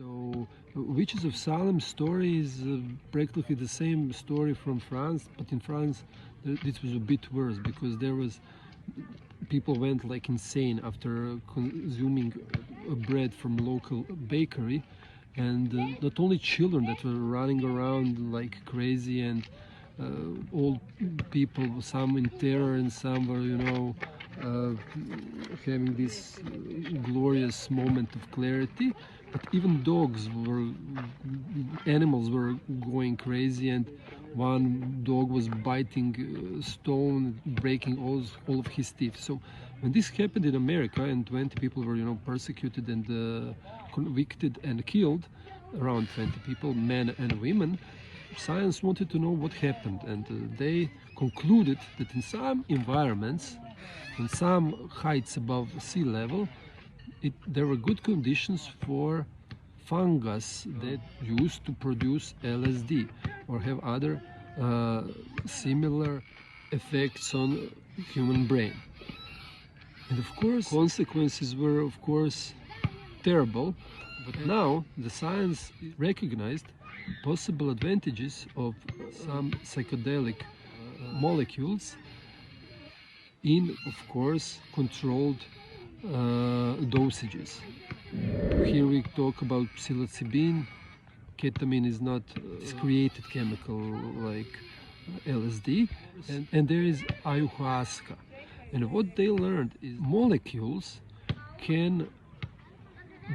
So, Witches of Salem story is practically the same story from France, but in France this was a bit worse because there was people went like insane after consuming bread from local bakery, and not only children that were running around like crazy, and old people, some in terror and some were, having this glorious moment of clarity. But even animals were going crazy, and one dog was biting stone, breaking all of his teeth. So when this happened in America and 20 people were, persecuted and convicted and killed, around 20 people, men and women, science wanted to know what happened, and they concluded that in some environments, in some heights above sea level, there were good conditions for fungus that used to produce LSD or have other similar effects on human brain. And of course, consequences were of course terrible, but now the science recognized possible advantages of some psychedelic molecules in, of course, controlled dosages. Here we talk about psilocybin. Ketamine is not a created chemical like LSD, and there is ayahuasca. And what they learned is molecules can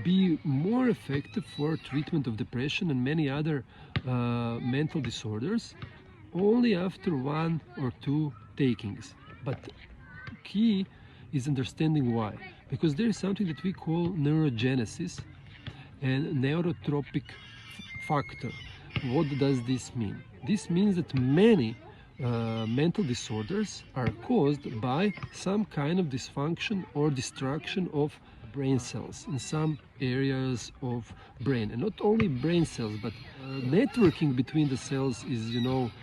be more effective for treatment of depression and many other mental disorders only after 1 or 2 takings. But key is understanding why, because there is something that we call neurogenesis and neurotropic factor. What does this mean? This means that many mental disorders are caused by some kind of dysfunction or destruction of brain cells in some areas of brain, and not only brain cells, but networking between the cells is,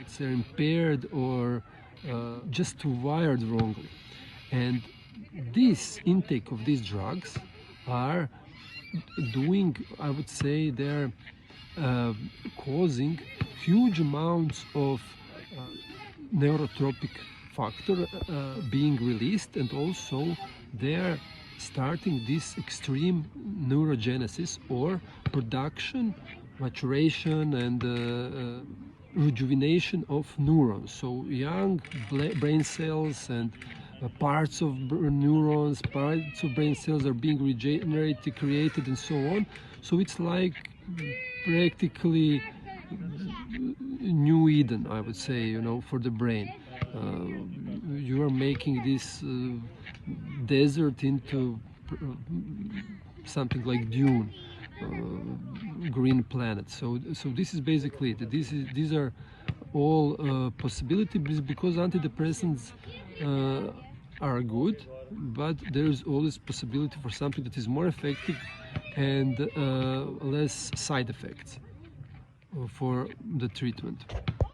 it's impaired or just wired wrongly. And this intake of these drugs are doing, I would say, they're causing huge amounts of neurotropic factor being released, and also they're starting this extreme neurogenesis or production, maturation and rejuvenation of neurons. So young brain cells and parts of neurons, parts of brain cells are being regenerated, created, and so on. So it's like practically New Eden, I would say, for the brain. You are making this desert into something like Dune, green planet. So this is basically it. These are all possibilities, because antidepressants are good, but there is always possibility for something that is more effective and less side effects for the treatment.